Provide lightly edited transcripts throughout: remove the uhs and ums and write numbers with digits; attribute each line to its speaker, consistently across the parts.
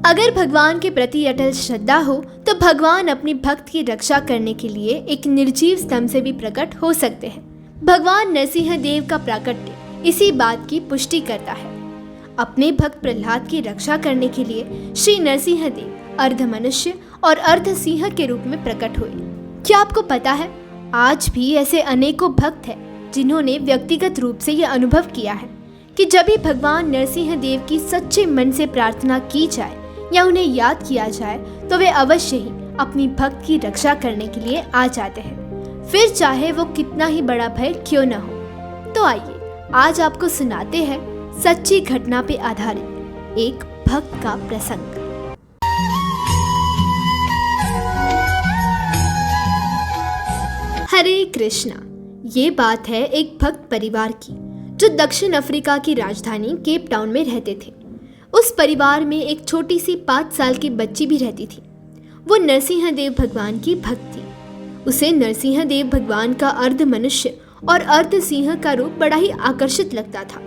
Speaker 1: अगर भगवान के प्रति अटल श्रद्धा हो तो भगवान अपनी भक्त की रक्षा करने के लिए एक निर्जीव स्तंभ से भी प्रकट हो सकते हैं। भगवान नरसिंह देव का प्राकट्य इसी बात की पुष्टि करता है। अपने भक्त प्रहलाद की रक्षा करने के लिए श्री नरसिंह देव अर्ध मनुष्य और अर्ध सिंह के रूप में प्रकट हुए। क्या आपको पता है, आज भी ऐसे अनेकों भक्त हैं जिन्होंने व्यक्तिगत रूप से यह अनुभव किया है कि जब भी भगवान नरसिंह देव की सच्चे मन से प्रार्थना की जाए या उन्हें याद किया जाए तो वे अवश्य ही अपनी भक्त की रक्षा करने के लिए आ जाते हैं, फिर चाहे वो कितना ही बड़ा भय क्यों न हो। तो आइए आज आपको सुनाते हैं सच्ची घटना पे आधारित एक भक्त का प्रसंग। हरे कृष्णा। ये बात है एक भक्त परिवार की जो दक्षिण अफ्रीका की राजधानी केप टाउन में रहते थे। उस परिवार में एक छोटी सी 5 साल की बच्ची भी रहती थी। वो नरसिंह देव भगवान की भक्त थी। उसे नरसिंह देव भगवान का अर्ध मनुष्य और अर्ध सिंह का रूप बड़ा ही आकर्षित लगता था।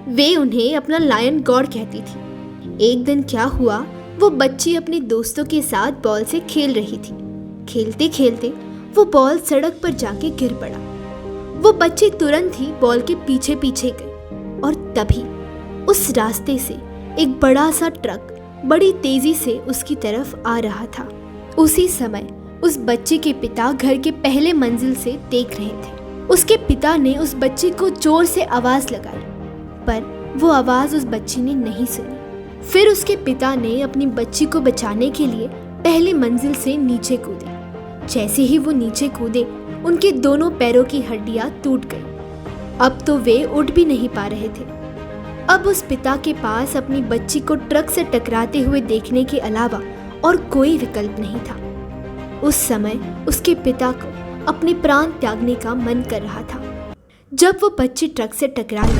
Speaker 1: वे उन्हें अपना लायन गॉड कहती थी। एक दिन क्या हुआ, वो बच्ची अपने दोस्तों के साथ बॉल से खेल रही थी। खेलते खेलते वो बॉल सड़क पर जाके गिर पड़ा। वो बच्ची तुरंत ही बॉल के पीछे पीछे गई और तभी उस रास्ते से एक बड़ा सा ट्रक बड़ी तेजी से उसकी तरफ आ रहा था। उसी समय उस बच्चे के पिता घर के पहले मंजिल से देख रहे थे। उसके पिता ने उस बच्ची को जोर से आवाज लगाई, पर वो आवाज उस बच्ची ने नहीं सुनी। फिर उसके पिता ने अपनी बच्ची को बचाने के लिए पहली मंजिल से नीचे कूदे। जैसे ही वो नीचे कूदे, उनके दोनों पैरों की हड्डियां टूट गई। अब तो वे उठ भी नहीं पा रहे थे। अब उस पिता के पास अपनी बच्ची को ट्रक से टकराते हुए देखने के अलावा और कोई विकल्प नहीं था। उस समय उसके पिता को अपने प्राण त्यागने का मन कर रहा था। जब वो बच्ची ट्रक से टकराई,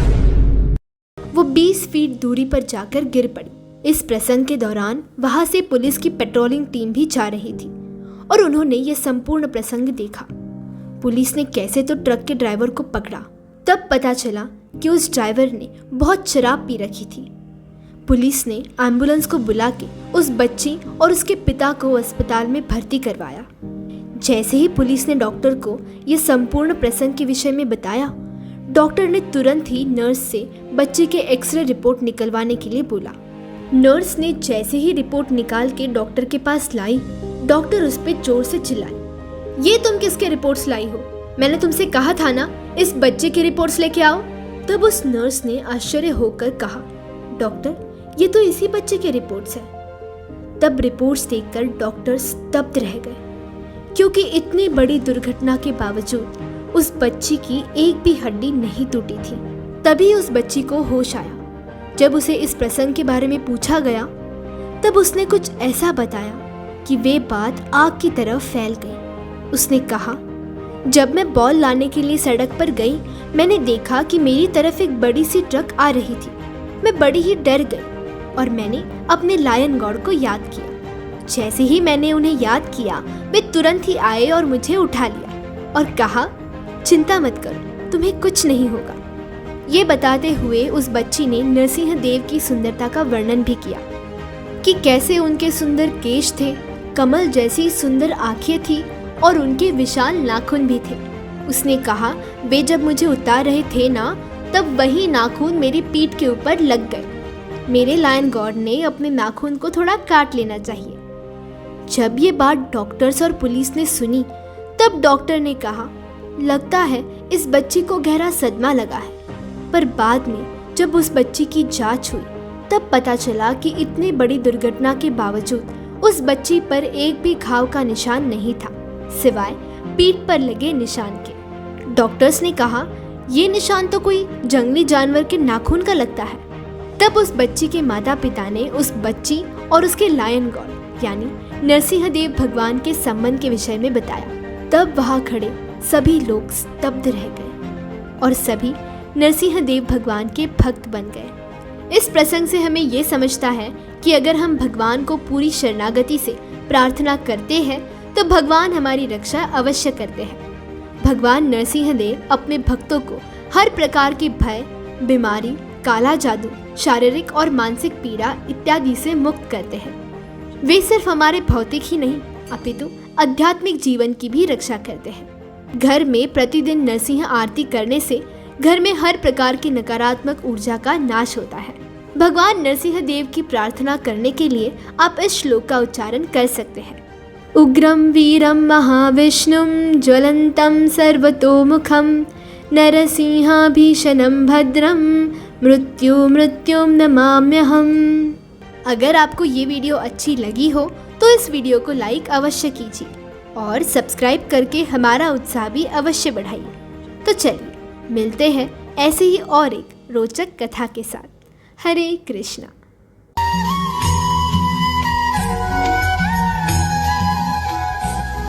Speaker 1: वो 20 फीट दूरी पर जाकर गिर पड़ी। इस प्रसंग के दौरान वहां से पुलिस की पेट्रोलिंग टीम भी जा रही थी और उन्होंने ये संपूर्ण प्रसंग देखा। पुलिस ने कैसे तो ट्रक के ड्राइवर को पकड़ा। तब पता चला कि उस ड्राइवर ने बहुत शराब पी रखी थी। पुलिस ने एम्बुलेंस को बुला के उस बच्ची और उसके पिता को अस्पताल में भर्ती करवाया। जैसे ही पुलिस ने डॉक्टर को ये संपूर्ण प्रसंग के विषय में बताया, डॉक्टर ने तुरंत ही नर्स से बच्चे के एक्सरे रिपोर्ट निकलवाने के लिए बोला। नर्स ने जैसे ही रिपोर्ट निकाल के डॉक्टर के पास लाई, डॉक्टर उस पर जोर से चिल्लाई, ये तुम किसके रिपोर्ट्स लाई हो? मैंने तुमसे कहा था ना इस बच्चे के रिपोर्ट्स लेके आओ। तब उस नर्स ने आश्चर्य होकर कहा, डॉक्टर ये तो इसी बच्चे के रिपोर्ट्स हैं। तब रिपोर्ट्स देखकर डॉक्टर स्तब्ध रह गए, क्योंकि इतनी बड़ी दुर्घटना के बावजूद उस बच्ची की एक भी हड्डी नहीं टूटी थी। तभी उस बच्ची को होश आया। जब उसे इस प्रसंग के बारे में पूछा गया, तब उसने कुछ ऐसा बताया कि वे बात आग की तरफ फैल गई। उसने कहा, जब मैं बॉल लाने के लिए सड़क पर गई, मैंने देखा कि मेरी तरफ एक बड़ी सी ट्रक आ रही थी। मैं बड़ी ही डर गई और मैंने अपने लायन गॉड को याद किया। जैसे ही मैंने उन्हें याद किया, वे तुरंत ही आए और मुझे उठा लिया और कहा, चिंता मत करो, तुम्हें कुछ नहीं होगा। ये बताते हुए उस बच्ची ने नरसिंह देव की सुंदरता का वर्णन भी किया कि कैसे उनके सुंदर केश थे, कमल जैसी सुंदर आंखें थी और उनके विशाल नाखून भी थे। उसने कहा, वे जब मुझे उतार रहे थे ना, तब वही नाखून मेरी पीठ के ऊपर लग गए। मेरे लायन गॉड ने अपने नाखून को थोड़ा काट लेना चाहिए। जब ये बात डॉक्टर्स और पुलिस ने सुनी, तब डॉक्टर ने कहा, लगता है इस बच्ची को गहरा सदमा लगा है। पर बाद में जब उस बच्ची की जांच हुई, तब पता चला कि इतनी बड़ी दुर्घटना के बावजूद उस बच्ची पर एक भी घाव का निशान नहीं था, सिवाय पीठ पर लगे निशान के। डॉक्टर्स ने कहा, ये निशान तो कोई जंगली जानवर के नाखून का लगता है। तब उस बच्ची के माता पिता ने उस बच्ची और उसके लायन गॉड यानी नरसिंह देव भगवान के संबंध के विषय में बताया। तब वहां खड़े सभी लोग स्तब्ध रह गए और सभी नरसिंह देव भगवान के भक्त बन गए। इस प्रसंग से हमें ये समझता है कि अगर हम भगवान को पूरी शरणागति से प्रार्थना करते हैं तो भगवान हमारी रक्षा अवश्य करते हैं। भगवान नरसिंह देव अपने भक्तों को हर प्रकार के भय, बीमारी, काला जादू, शारीरिक और मानसिक पीड़ा इत्यादि से मुक्त करते हैं। वे सिर्फ हमारे भौतिक ही नहीं अपितु आध्यात्मिक जीवन की भी रक्षा करते हैं। घर में प्रतिदिन नरसिंह आरती करने से घर में हर प्रकार की नकारात्मक ऊर्जा का नाश होता है। भगवान नरसिंह देव की प्रार्थना करने के लिए आप इस श्लोक का उच्चारण कर सकते हैं। उग्रम वीरम महाविष्णुम ज्वलंतम सर्वतोमुखम नरसिंहाभीषणं भद्रम मृत्युम नमाम्यहम्। अगर आपको ये वीडियो अच्छी लगी हो तो इस वीडियो को लाइक अवश्य कीजिए और सब्सक्राइब करके हमारा उत्साह भी अवश्य बढ़ाइए। तो चलिए मिलते हैं ऐसे ही और एक रोचक कथा के साथ। हरे कृष्णा।